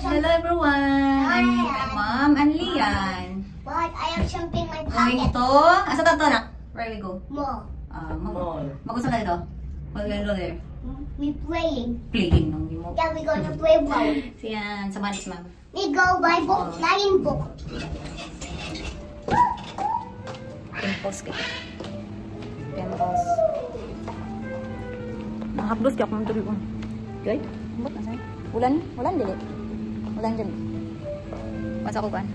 Hello everyone! I'm Mom and Lian. But I have something in my Going pocket. to... Asa to na? Where we go? More. Mag-usa ka dito? What we go there? We playing. Playing nung mo. Yeah, we gonna play ball. Siyan, samahan si Mama. We go by book, lion book. Pimples kayo. Pimples. Nakahaplos ka akong tuloy ko. Okay? Ambot na sa'yo. Ulan? Ulan dili. Ulan dili. Basta ko kan.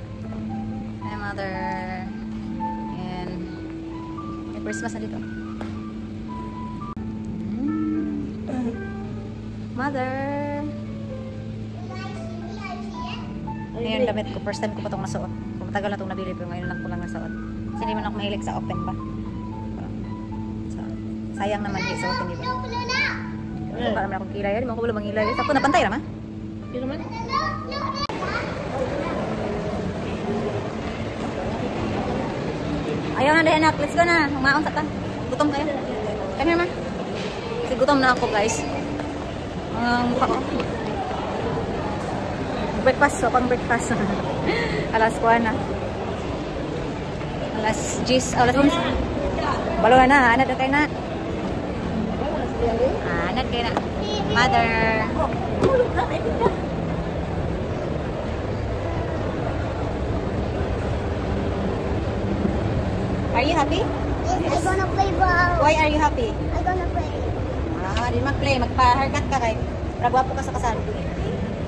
My mother. And may Christmas na dito. Mother. Ngayon damit ko. First time ko pa itong nasuot. Kung matagal na itong nabili pero ngayon lang ko lang nasuot. Kasi hindi man ako mahilig sa open ba. So, sayang naman yung suotin di ba? Para may akong kilay. Hindi mo ako wala mangilay. Tapos napantay naman. Hindi naman. Ayaw na dahil anak. Let's go na. Umaon sa ta. Gutom kayo. Come here ma. Kasi gutom na ako guys. Mukha ko. Breakfast. So pang breakfast. Alas 1 na. Alas 10. Alas 11. Balo na. Anad na kayo na. Anad kayo na. Mother. Are you happy? Yes, I'm gonna play ball. Why are you happy? I'm gonna play. Di mag-play. Magpa-haircut ka kay. Ragwapo ka sa kasal.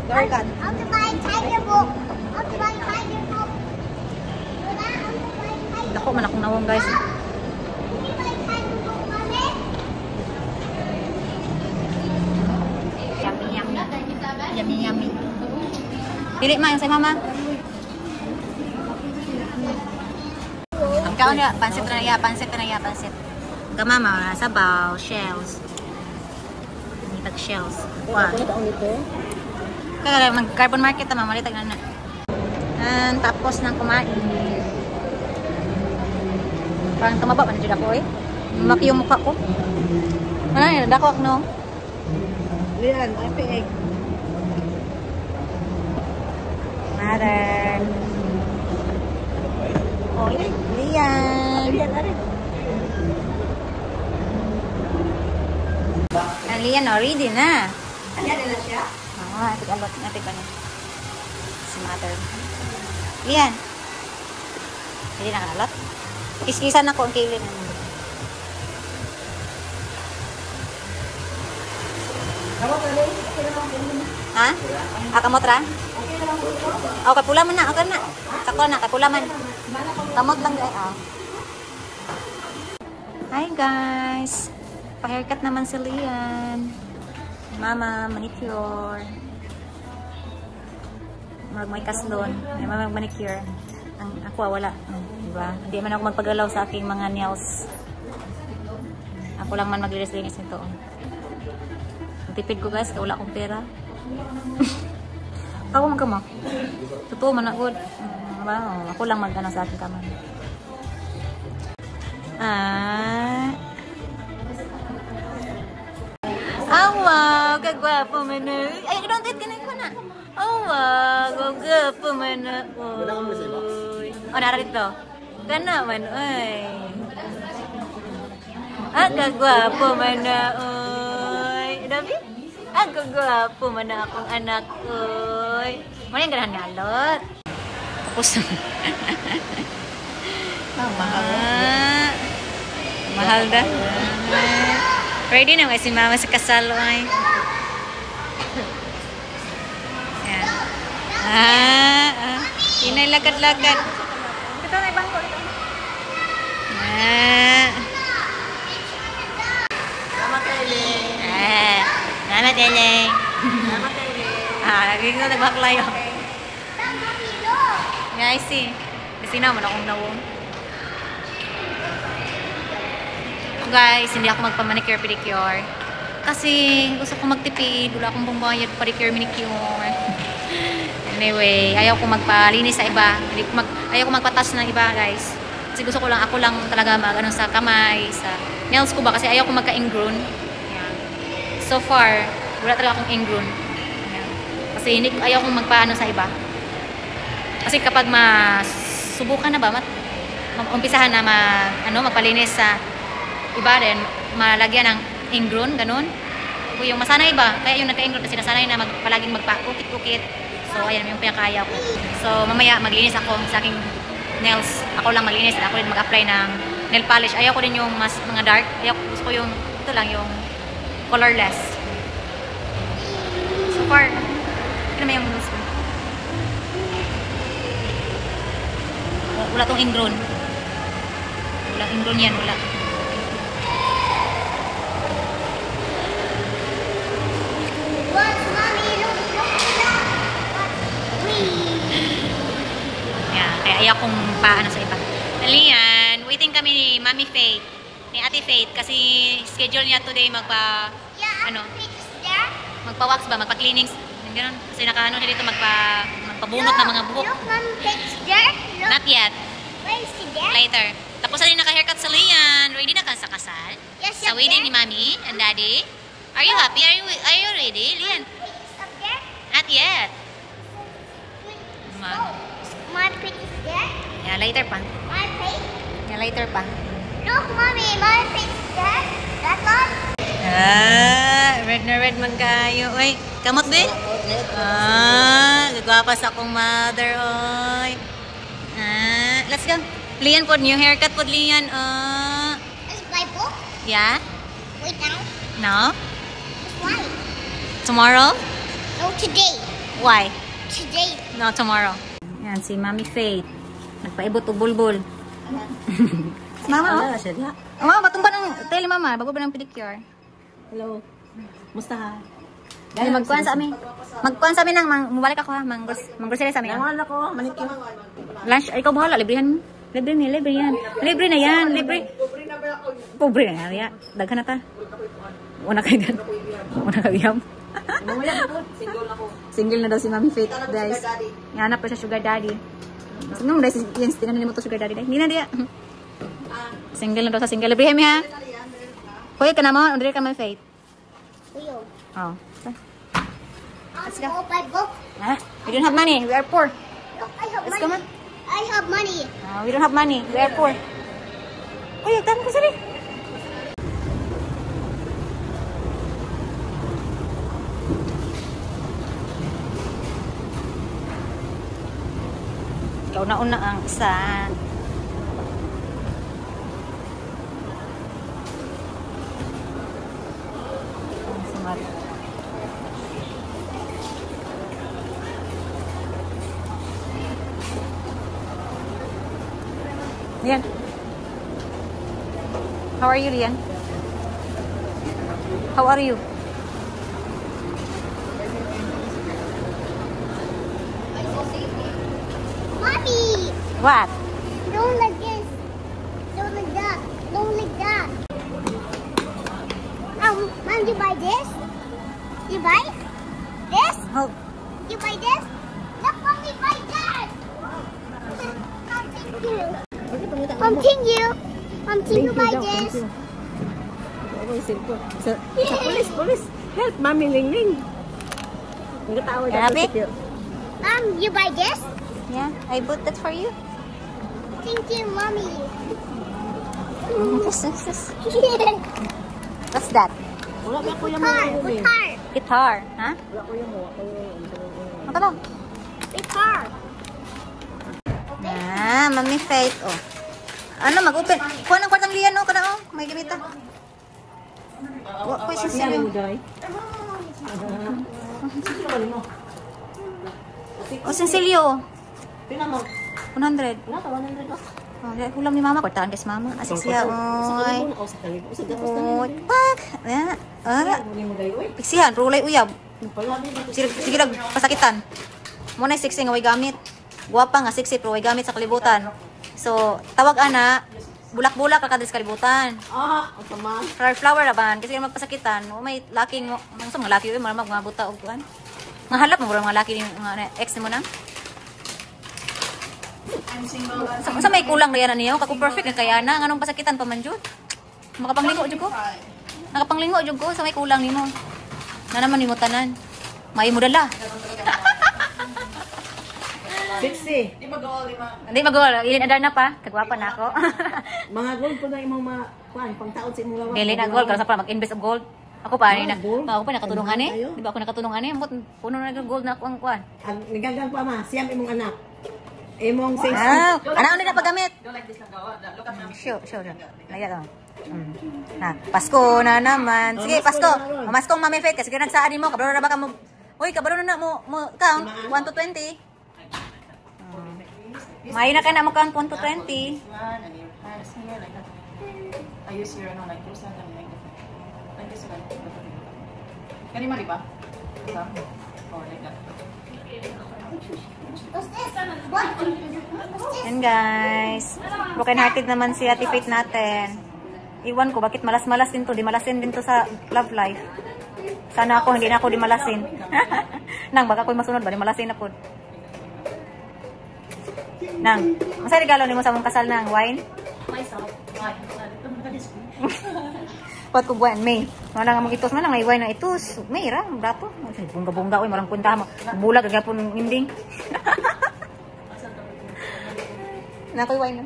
Haircut. I'll buy tiger book. I'll buy tiger book. Lola, I'll buy tiger. Dako man akong nawong guys. Can you buy tiger book, mommy? Yummy, yummy. Yummy, yummy. Dili ma, yung say mama. Ang kaon niya, pansit na niya, pansit na niya, pansit. Ka mama, sabaw, shells. Nitag shells. Wow. Kaya mag-carbon market naman, malitag na na. And tapos nang kumain. Parang tumaba pa na dyan ako eh. Maki yung mukha ko. Ano yun, dako ako no? Lian, I pay egg. Mother. Oh, Lian. Lian, oh, ready na. Ayan na siya. Oo, alot natin pa niya. Si Mother. Lian. Hindi na kalot. Kiskisan ako ang kilin. Ha? Kamot ra? Oh, kapula man na. Okay na. Sako na, kapula man. Kamot lang guys. Oh. Hi guys. Pa-haircut naman si Lian. Mama, manicure. May kaslon. May mama manicure. Ang ako wala. Diba? Hindi man ako magpagalaw sa aking mga nails. Ako lang man maglinis-linis nito. Tipid ko guys, wala akong pera. Ako man ka mo. Totoo man ako. Ako lang mag-ano sa aking kamay. Wow, kagwapo man na. Ay, don't eat ka na. Oh, wow, kagwapo man na. Uy. Oh, narito. Kana man, uy. Kagwapo man na, uy. Dabi? Kagwapo man na akong anak, uy. Muna yung ganahan nga, lot. Tapos. Mahal. Mahal da. Ready na si mama sa kasal, ay. Yan. Inay lagad-lagad. Ito na ibang ko. Mama Teleng. Mama Teleng. Mama Teleng. Lagi ko nagbaklayo. Yeah, I see. Kasi naman akong nawong. Guys, hindi ako magpa-manicure pedicure kasi gusto ko magtipid, wala akong pambayad pedicure manicure. Anyway, ayaw ko magpalinis sa iba. Ayaw ko magpatas ng iba, guys. Kasi gusto ko lang, ako lang talaga mag-ano sa kamay, sa nails ko ba kasi ayaw ko magka-ingrown. So far, wala talaga akong ingrown. Kasi Kasi ayaw kong magpaano sa iba. Kasi kapag masubukan na ba, umpisahan na magpalinis sa iba rin, malagyan ng ingrown, ganun. O yung masanay ba, kaya yung nagka-ingrown kasi nasanay na palaging magpa-ukit-ukit. So, ayan yung pinakaya ko. So, mamaya maglinis ako sa aking nails. Ako lang maglinis. Ako rin mag-apply ng nail polish. Ayaw ko din yung mga dark. Gusto ko yung, ito lang, yung colorless. So far, ito naman yung nails ko. Wala tong ingrown. Walang ingrown yan, wala. Watch, mommy, look. Yeah, kaya ayaw kong paano sa iba. Nalian, waiting kami ni Mami Faith, ni Ate Faith, kasi schedule niya today Yeah, Pete is there. magpa-wax ba, magpa-cleanings, gano'n. Kasi nakaano siya dito magpabunot ng mga buhok. Look, Mommy, Pete is there. Look, Not yet, where is he there? later. Tapos na rin naka-haircut sa Lian. Ready na ka sa kasal? Yes, Sa up wedding there. ni Mami and Daddy? Are you happy? Are you ready, Lian? Pete is up there. Not yet. My Pete is there. Yeah, later pa. My Pete. Yeah, later pa. Look, Mommy, my Pete is there. That one. Red na red man kayo. Uy, kamot be? Gagwapas akong mother, oy. Let's go. Lian po, new haircut po, Lian. Is my book. Yeah? Wait now. No? Why? Tomorrow? No, today. Why? Today. No, tomorrow. Yan, si Mami Faith. Nagpaibot o bulbul. Mama, oh. Siya diha. Oh, mama, batumba ng tele, mama. Bago ba ng pedicure? Hello. Musta ka? Ay, magkuhan sa amin. Magkuhan sa amin ng mabalik ako ha. Manggrocery sa amin. Nangal ako, manikyo. Lunch, ay, ikaw bahala. Librehan mo. Libre yan. Libre na yan. Libre. Pobre na yan. Daghan na ta. Una kayo gan. Una kayo yam. Single na daw si Mami Faith, guys. Ihanap pa siya sugar daddy. Nung dahil yung tinanin mo to sugar daddy. Hindi na diya. Single na daw sa single. Libre ha. Hoy, ka naman. Under ka Mami Faith. Leo. Oh. Let's go. My book. We don't have money. We are poor. Look, I have Let's go, money. man. I have money. We don't have money. We are poor. Uy, agtan ko sali. Ikaw na una ang isa. Smart. Lian. How are you, Lian? How are you? Mommy, What? don't like this. Don't like that. Don't like that. Mom, you buy this? You buy this? Oh, You buy this? Look, Mommy, buy that. Continue. Continue buy this. Sa police. Help, Mami Lingling. Nagtawag Grabe. Mom, you buy this? yeah. I bought that for you. Thank you, Mommy. This. What's that? Wala ba ko yung Guitar. mga Guitar. Guitar. Ha? Wala ko yung mga. Ano ka daw? Guitar. Mami Faith. Oh. Ano, mag-open. Kuha ng kwartang Lian, no? Kana, oh. May gamita. Kuha si Sino Silio. mo, Joy? O, Silio. Pina mo? 100. Wala ka, 100 ako. Oh, hulam ni mama. Kwartaan kasi mama. Asik siya. Oy. Sa kalibo. Sa gapos na Oy. Pak. Ayan. Muli mo dayo, uy. Piksihan. Rulay uyab. Pala, di ba? Sige lang. Pasakitan. Muna 60 nga way gamit. Guwapa nga 60 pero way gamit sa kalibutan. So, tawag ana. Bulak-bulak ka kadis kalibutan. Ang sama. Flower laban kasi magpasakitan. O may laking ang sa mga laki uy mga buta og kuan. Mga halap mo mga laki yung mga ex mo na. Sa may kulang na yan niyo, kako perfect na kaya na nganong pasakitan pa man jud. Makapanglingo jud ko. Nakapanglingo jud ko sa may kulang nimo. Na naman nimo tanan. May mo dala. 60. Hindi mag-goal. Ilin adar na pa. Kagwapa na ako. Mga gold po na imong mga kuan pang taon sa imong lawas. Dili na gold. Kasi pa mag-invest of gold. Ako pa, Ah, gold? ako pa nakatulungan eh. Tayo? Di ba ako nakatulungan eh? Ambot, puno na gold na ako ang kuan. Ang nigagang pa ma, siyam imong anak. Imong 60. Ano na paggamit? Sure. Laya lang. Na, Pasko na naman. Sige, Pasko. Mamaskong Mami Faith kasi nagsaan mo. Kabalo na ba ka mo? Uy, kabalo na mo count 1 to 20. May na ka na mo count 1 to 20. Ayos your ano, like person kami like this one. Kanima di ba? Isa? Or like that. What's this? What? What's this? Yan guys. Broken hearted naman si Ate Faith natin. Iwan ko, bakit malas-malas din to? Di malasin din to sa love life. Sana ako, hindi na ako di malasin. Nang, baka ako'y masunod ba? Di malasin na po. Nang, masaya regalo ni mo sa mong kasal ng wine? Pat ko buwan, May. Wala nga mong itos, malang may wine na itos. May, ra, brato. Bunga-bunga, uy, marang punta mo. Bulag, gagapon ng ending. Nakoy wine na.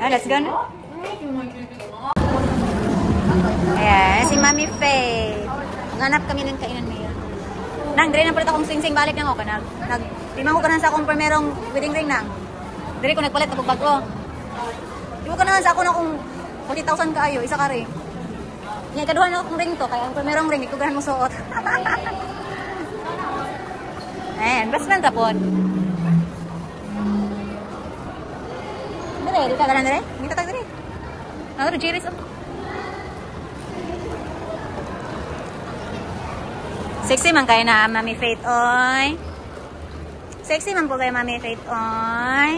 Ah, let's go na. Ayan, si Mami Faye. Nganap kami ng kainan ngayon. Nang, dire na palit akong sing-sing balik na ako. Tima ko ka na sa akong primerong wedding ring nang. Dire ko nagpalit na bago. Tima ko na sa ako na kung 40,000 kaayo, isa ka rin. Ngayon, kaduhan na akong ring to, kaya ang primerong ring, ikugahan mo suot. Ayan, best friend tapon. Dire, di ka ganan dire? Hindi tatag dire. Ano ito, Jiris? Sexy man kayo na, Mami Faith, oy. Sexy man po kayo, Mami Faith, oy.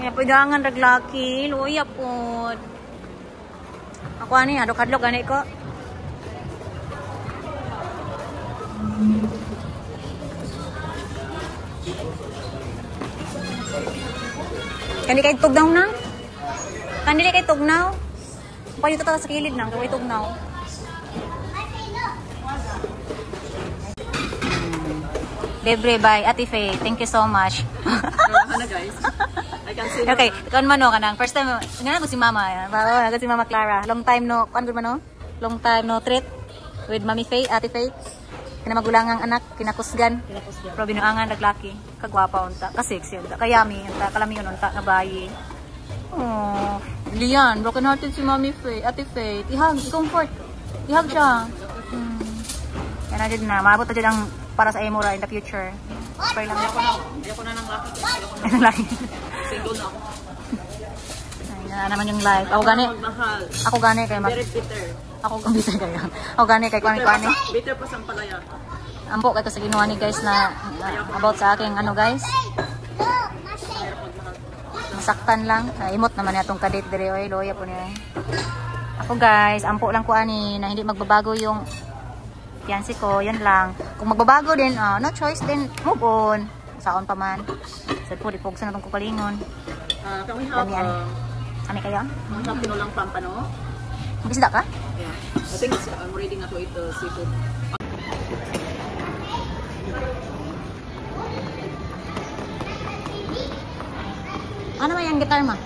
Kaya po idangan raglaki, luya po. Ako ani, adok-adok, gani ko. Kandi kay tugnaw na? Kandi kay tugnaw? Paano ito sa kilid na? Kaya tugnaw. Debre, bye. Ate Faye, thank you so much. Ano guys? I can see. Okay, kan man no kanang first time nga si Mama. Bawa si Mama Clara. Long time no, kan gud man no? Long time no treat with Mami Faye, Ate Faye. Kina magulangang anak, kinakusgan. Pero binuangan naglaki. Kagwapa unta, ka-sexy unta, kayami unta, kalami yun unta na bayi. Oh, Lian, broken hearted si Mami Faye, Ate Faye. Ihag, comfort. Ihag siya. Yan na dyan na, maabot na dyan ang para sa Emora in the future. Pray lang ako. Ayoko na ng laki. Ano lang. Single na ako. Ay, na naman yung life. Ako gani. Magmahal. Ako gani kay Very bitter. Ako bitter kayo. Ako gani kay kwani. Bitter pa sa palaya. Ampo kay ko sa ginawa ni guys na about sa aking ano guys. Look, my shade. Masaktan lang. Imot naman atong kadate dire oy, loya po niya. Ako guys, ampo lang ko ani na hindi magbabago yung fiancé ko, yan lang. Kung magbabago din, no choice din, move on. Saon pa man. So po, dipogsa na itong kukalingon. Can we have, Ano kaya? pinulang pampano? Mag-isda ka? Yeah. I think I'm ready na to eat the seafood. Ano ba yung guitar ma?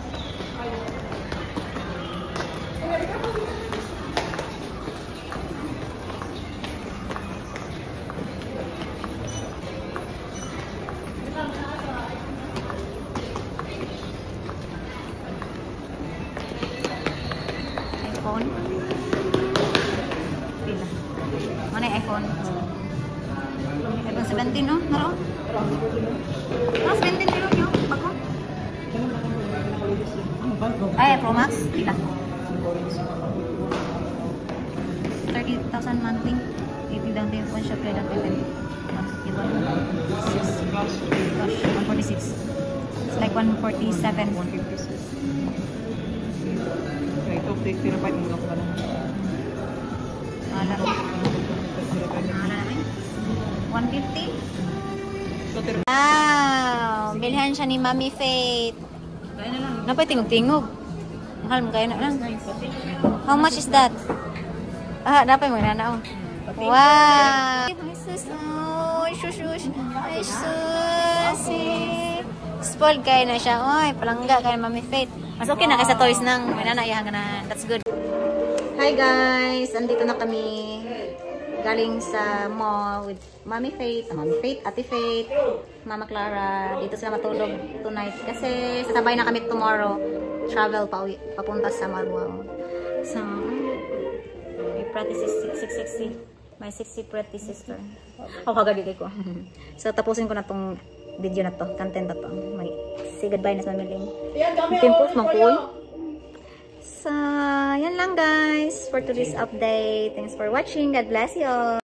iPhone? Pila? Ano yung iPhone? iPhone 17 no? Naro? Ah, 17 kilo nyo? Bago? Ay, Pro Max? Pila? 30,000 monthly. 80 down payment, one shot down payment. 151. 146. It's like 147. 156. Ito, take tinapat mo lang pala. Wala. Wala namin. 150? Wow! Bilhan siya ni Mami Faith. Kaya na lang. Napay tingog-tingog. Mahal mo kaya na lang. How much is that? Ah, dapat mo na. Wow! Ay, sus. Oh, shush. Ay, sus. Jessie. Spoiled kayo na siya. Oy, palangga kay Mami Faith. Mas okay na kaysa toys nang may nanayang na. That's good. Hi guys! Andito na kami. Galing sa mall with Mami Faith, Ate Faith, Mama Clara. Dito sila matulog tonight kasi sasabay na kami tomorrow. Travel papunta sa Malwang. So, my pretty 660. My 60 pretty sister. Kagagigay ko. So, tapusin ko na tong video na to. Content na to. May say goodbye na sa mamiling. Pimples, mangkuy. So, yan lang guys for today's update. Thanks for watching. God bless you all.